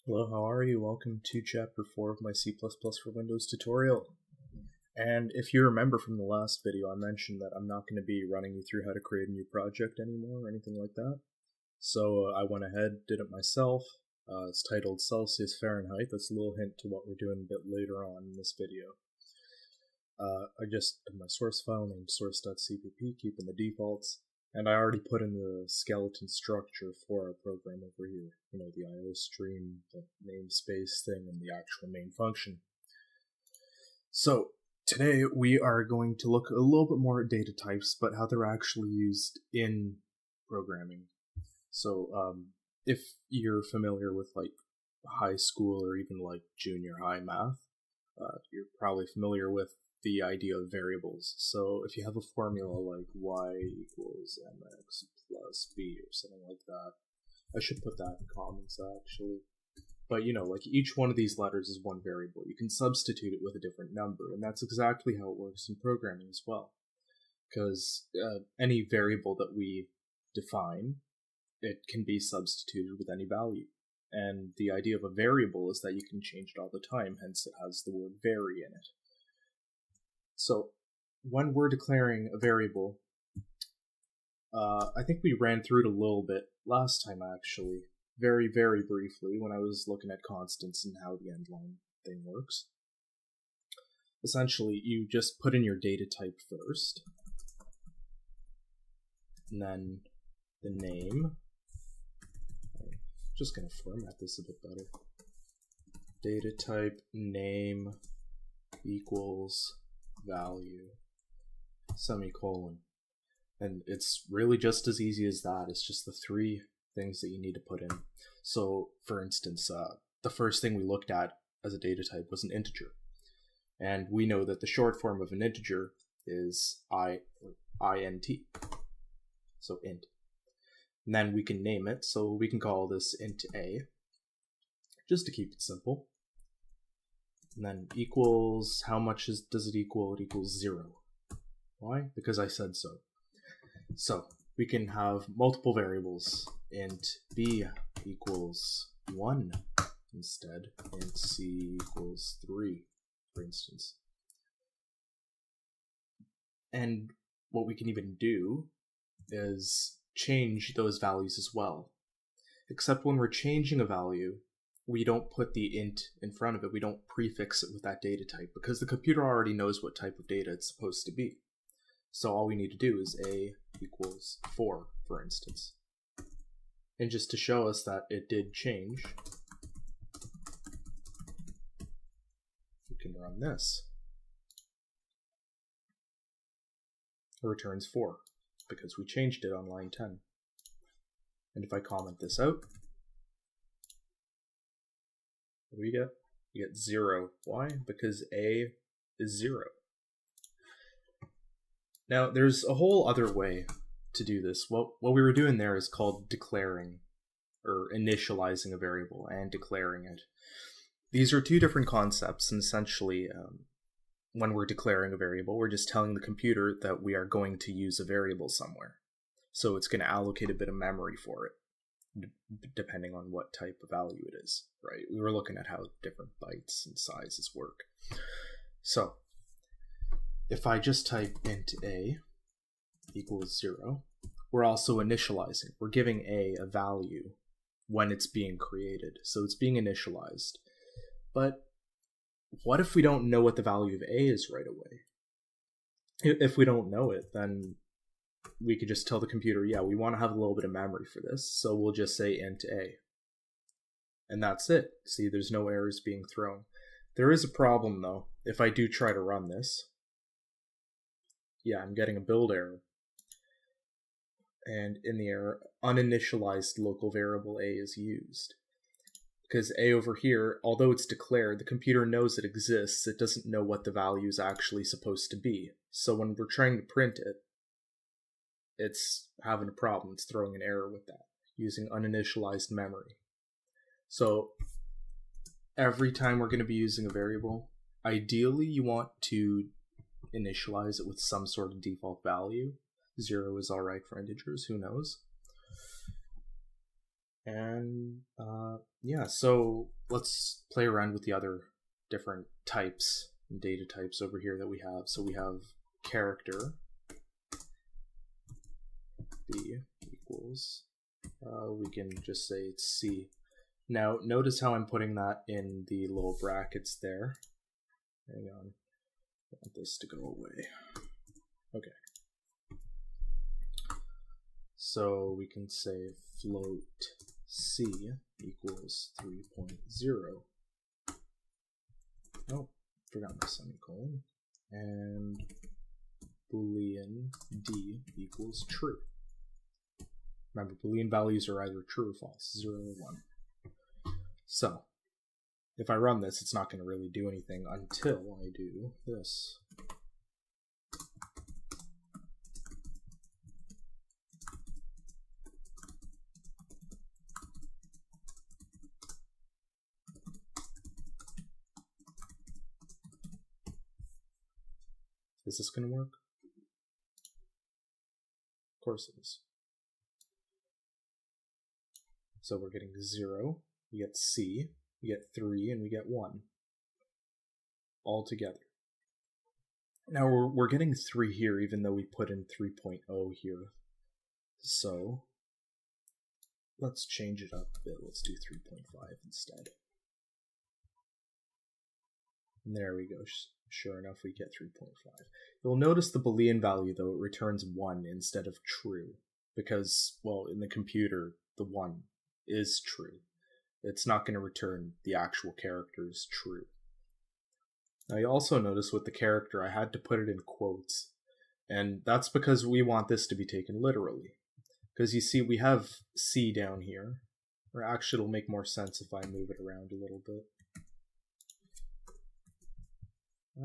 Hello, how are you? Welcome to Chapter 4 of my C++ for Windows tutorial. And if you remember from the last video, I mentioned that I'm not going to be running you through how to create a new project anymore or anything like that. So I went ahead, did it myself. It's titled Celsius Fahrenheit. That's a little hint to what we're doing a bit later on in this video. I just did my source file named source.cpp, keeping the defaults. And I already put in the skeleton structure for our program over here. You know, the IO stream, the namespace thing, and the actual main function. So, today we are going to look a little bit more at data types, but how they're actually used in programming. So, if you're familiar with like high school or even like junior high math, you're probably familiar with the idea of variables. So if you have a formula like y equals mx plus b or something like that, I should put that in comments actually. But you know, like each one of these letters is one variable. You can substitute it with a different number, and that's exactly how it works in programming as well. Because any variable that we define, it can be substituted with any value. And the idea of a variable is that you can change it all the time, hence it has the word vary in it. So, when we're declaring a variable, I think we ran through it a little bit last time actually, very, very briefly when I was looking at constants and how the endline thing works. Essentially, you just put in your data type first, and then the name. I'm just going to format this a bit better. Data type name equals value, semicolon. And it's really just as easy as that. It's just the three things that you need to put in. So, for instance, the first thing we looked at as a data type was an integer. And we know that the short form of an integer is int. So int. And then we can name it, so we can call this int a, just to keep it simple. And then equals, how much does it equal? It equals 0. Why? Because I said so. So we can have multiple variables. Int b equals 1 instead. Int c equals 3, for instance. And what we can even do is change those values as well. Except when we're changing a value, we don't put the int in front of it. We don't prefix it with that data type because the computer already knows what type of data it's supposed to be. So all we need to do is a equals 4, for instance. And just to show us that it did change, we can run this. It returns 4 because we changed it on line 10. And if I comment this out, what do we get? We get 0. Why? Because a is 0. Now, there's a whole other way to do this. What we were doing there is called declaring, or initializing a variable and declaring it. These are two different concepts, and essentially, when we're declaring a variable, we're just telling the computer that we are going to use a variable somewhere. So it's going to allocate a bit of memory for it, depending on what type of value it is, right? We were looking at how different bytes and sizes work. So, if I just type int a equals 0, we're also initializing. We're giving a value when it's being created. So it's being initialized. But what if we don't know what the value of a is right away? If we don't know it, then we could just tell the computer, yeah, we want to have a little bit of memory for this, so we'll just say int a. And that's it. See, there's no errors being thrown. There is a problem, though. If I do try to run this, yeah, I'm getting a build error. And in the error, uninitialized local variable a is used. Because a over here, although it's declared, the computer knows it exists, it doesn't know what the value is actually supposed to be. So when we're trying to print it, it's having a problem. It's throwing an error with that, using uninitialized memory. So every time we're going to be using a variable, ideally you want to initialize it with some sort of default value. 0 is alright for integers, who knows? And yeah, so let's play around with the other different types and data types over here that we have. So we have character, B equals, we can just say it's C. Now notice how I'm putting that in the little brackets there. Hang on, I want this to go away. Okay. So we can say float C equals 3.0. Oh, forgot my semicolon. And Boolean D equals true. Remember, Boolean values are either true or false, 0 or 1. So, if I run this, it's not going to really do anything until I do this. Is this going to work? Of course it is. So we're getting 0, we get C, we get 3, and we get 1. All together. Now we're getting 3 here, even though we put in 3.0 here. So let's change it up a bit. Let's do 3.5 instead. And there we go. Sure enough, we get 3.5. You'll notice the Boolean value, though, it returns 1 instead of true. Because, well, in the computer, the 1 is true. It's not going to return the actual character as true. Now you also notice with the character, I had to put it in quotes. And that's because we want this to be taken literally. Because you see, we have C down here. Or actually, it'll make more sense if I move it around a little bit.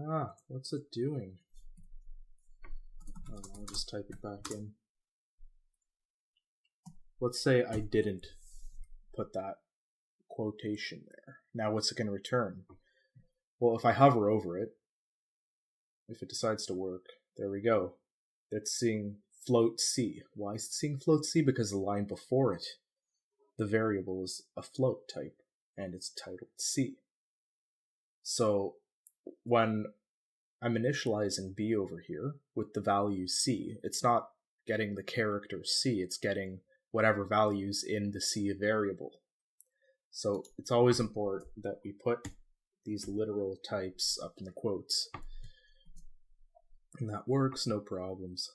Ah, what's it doing? Oh, I'll just type it back in. Let's say I didn't put that quotation there. Now what's it going to return? Well, if I hover over it, if it decides to work, there we go. It's seeing float C. Why is it seeing float C? Because the line before it, the variable is a float type, and it's titled C. So when I'm initializing B over here with the value C, it's not getting the character C, it's getting whatever values in the C variable. So it's always important that we put these literal types up in the quotes. And that works, no problems.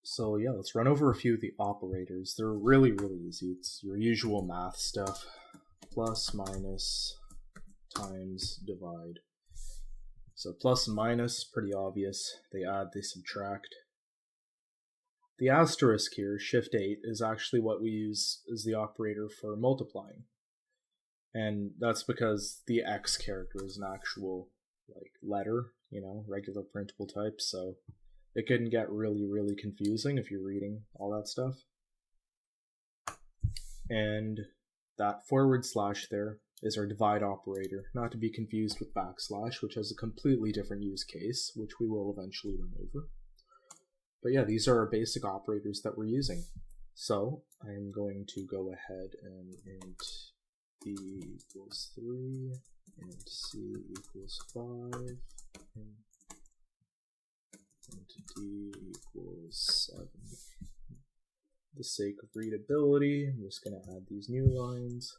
So yeah, let's run over a few of the operators. They're really, really easy. It's your usual math stuff. Plus, minus, times, divide. So plus and minus, pretty obvious. They add, they subtract. The asterisk here, shift 8, is actually what we use as the operator for multiplying. And that's because the X character is an actual letter, regular printable type, so it can get really, really confusing if you're reading all that stuff. And that / there is our divide operator, not to be confused with backslash, which has a completely different use case, which we will eventually run over. But yeah, these are our basic operators that we're using. So I'm going to go ahead and int B equals 3, int C equals 5, int D equals 7. For the sake of readability, I'm just going to add these new lines.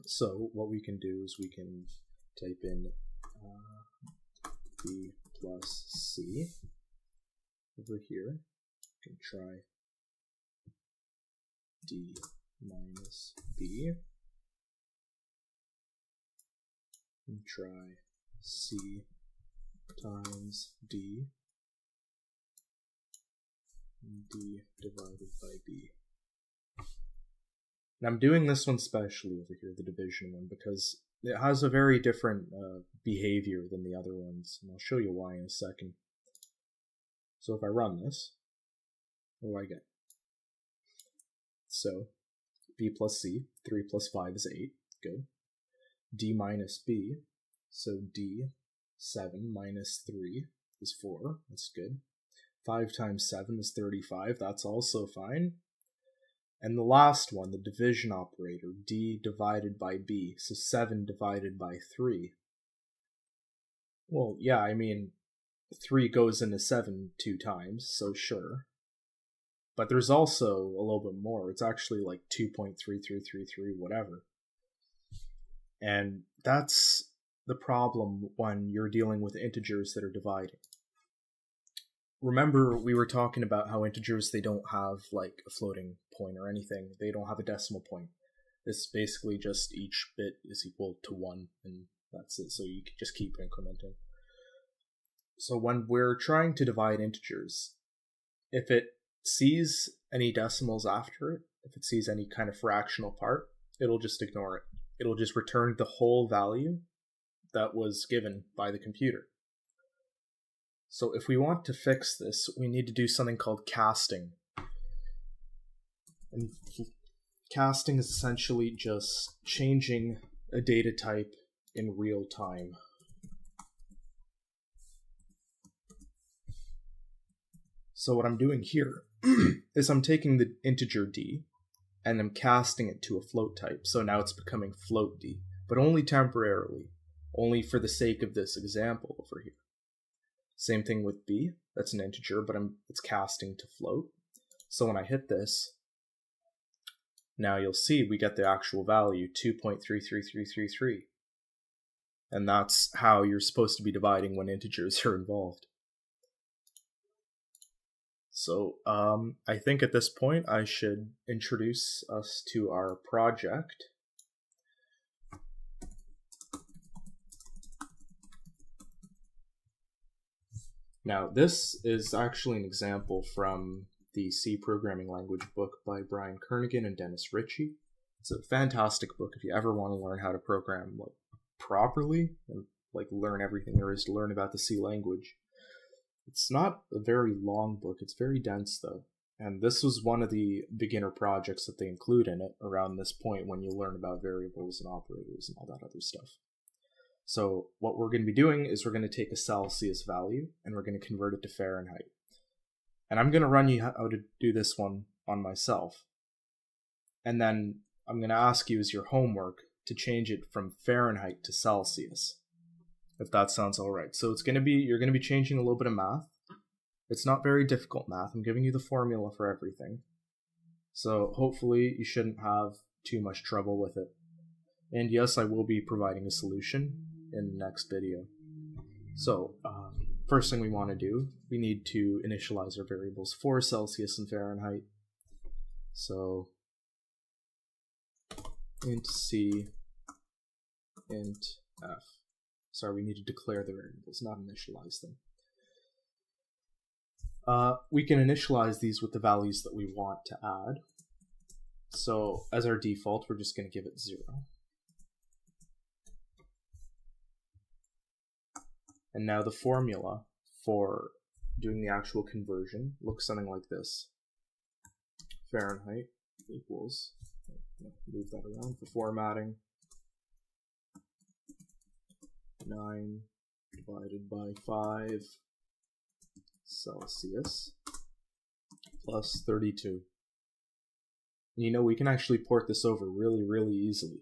So what we can do is we can type in B plus C. Over here, we can try D minus B, and try C times D, and D divided by B. And I'm doing this one specially over here, the division one, because it has a very different behavior than the other ones, and I'll show you why in a second. So if I run this, what do I get? So B plus C, 3 plus 5 is 8, good. D minus B, so D, 7 minus 3 is 4, that's good. 5 times 7 is 35, that's also fine. And the last one, the division operator, d divided by b, so 7 divided by 3. Well, yeah, I mean, 3 goes into 7 2 times, so sure. But there's also a little bit more. It's actually like 2.3333, whatever. And that's the problem when you're dealing with integers that are dividing. Remember, we were talking about how integers, they don't have like a floating point or anything. They don't have a decimal point. It's basically just each bit is equal to 1, and that's it. So you can just keep incrementing. So when we're trying to divide integers, if it sees any decimals after it, if it sees any kind of fractional part, it'll just ignore it. It'll just return the whole value that was given by the computer. So if we want to fix this, we need to do something called casting. And casting is essentially just changing a data type in real time. So what I'm doing here is I'm taking the integer d and I'm casting it to a float type. So now it's becoming float d, but only temporarily, only for the sake of this example over here. Same thing with b, that's an integer, but it's casting to float. So when I hit this, now you'll see we get the actual value, 2.33333. And that's how you're supposed to be dividing when integers are involved. So I think at this point I should introduce us to our project. Now this is actually an example from the C programming language book by Brian Kernighan and Dennis Ritchie. It's a fantastic book if you ever want to learn how to program like properly and like learn everything there is to learn about the C language. It's not a very long book, it's very dense though, and this was one of the beginner projects that they include in it around this point when you learn about variables and operators and all that other stuff. So what we're going to be doing is we're going to take a Celsius value and we're going to convert it to Fahrenheit. And I'm going to run you how to do this one on myself. And then I'm going to ask you as your homework to change it from Fahrenheit to Celsius, if that sounds all right. So you're going to be changing a little bit of math. It's not very difficult math. I'm giving you the formula for everything. So hopefully you shouldn't have too much trouble with it. And yes, I will be providing a solution in the next video. So first thing we want to do, we need to initialize our variables for Celsius and Fahrenheit. So int c, int f. Sorry, we need to declare the variables, not initialize them. We can initialize these with the values that we want to add. So as our default, we're just going to give it 0. And now the formula for doing the actual conversion looks something like this. Fahrenheit equals, move that around for formatting, 9 divided by 5 Celsius plus 32. And you know, we can actually port this over really, really easily.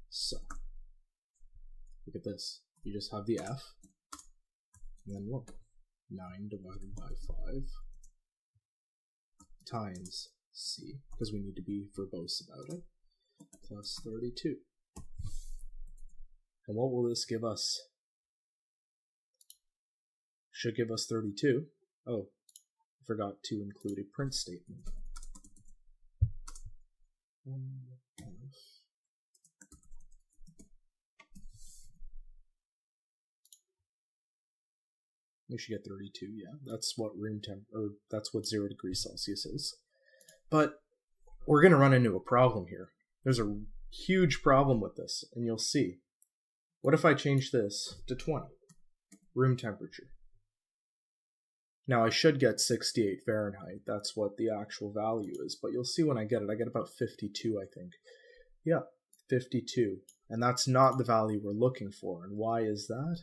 So, look at this. You just have the F, and then look, 9 divided by 5 times C, because we need to be verbose about it, plus 32. And what will this give us? Should give us 32. Oh, I forgot to include a print statement. We should get 32, yeah. That's what room temp, or that's what 0 degrees Celsius is. But we're going to run into a problem here. There's a huge problem with this, and you'll see. What if I change this to 20? Room temperature. Now I should get 68 Fahrenheit. That's what the actual value is. But you'll see when I get about 52, I think. Yeah, 52. And that's not the value we're looking for. And why is that?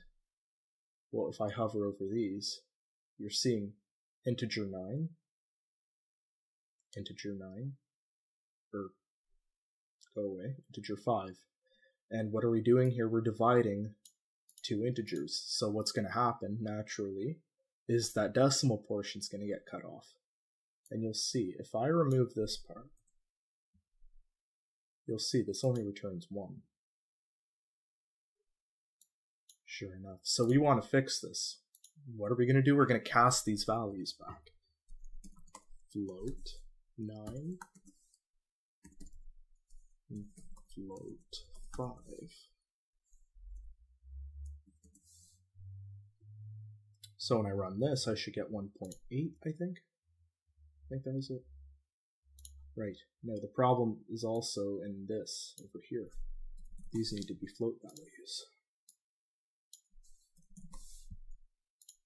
Well, if I hover over these, you're seeing integer 9. integer 9, or go away, integer 5. And what are we doing here? We're dividing two integers. So what's going to happen, naturally, is that decimal portion is going to get cut off. And you'll see, if I remove this part, you'll see this only returns 1. Sure enough. So we want to fix this. What are we going to do? We're going to cast these values back. Float 9, float 5. So when I run this, I should get 1.8, I think. I think that was it. Right. No, the problem is also in this over here. These need to be float values.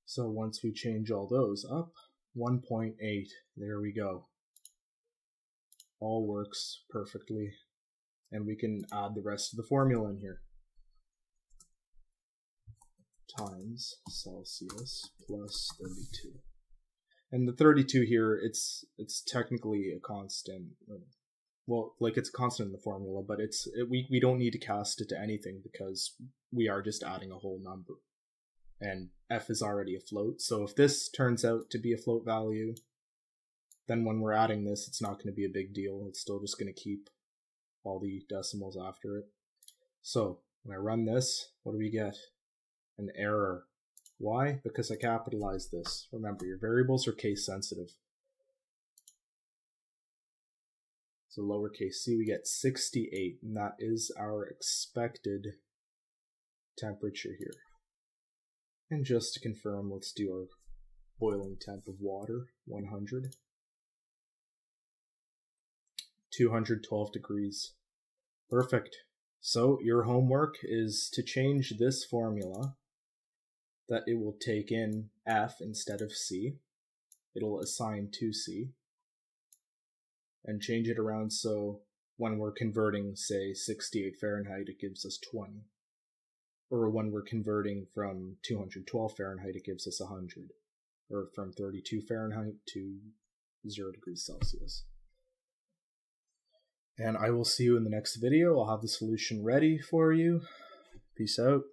So once we change all those up, 1.8, there we go. All works perfectly. And we can add the rest of the formula in here. Times Celsius plus 32. And the 32 here, it's technically a constant. Well, like it's constant in the formula, but we don't need to cast it to anything because we are just adding a whole number. And f is already a float, so if this turns out to be a float value, then when we're adding this, it's not going to be a big deal. It's still just going to keep all the decimals after it. So when I run this, what do we get? An error. Why? Because I capitalized this. Remember, your variables are case sensitive. So lowercase c, we get 68, and that is our expected temperature here. And just to confirm, let's do our boiling temp of water, 100. 212 degrees. Perfect. So your homework is to change this formula that it will take in F instead of C. It'll assign to C. And change it around so when we're converting, say, 68 Fahrenheit, it gives us 20. Or when we're converting from 212 Fahrenheit, it gives us 100. Or from 32 Fahrenheit to 0 degrees Celsius. And I will see you in the next video. I'll have the solution ready for you. Peace out.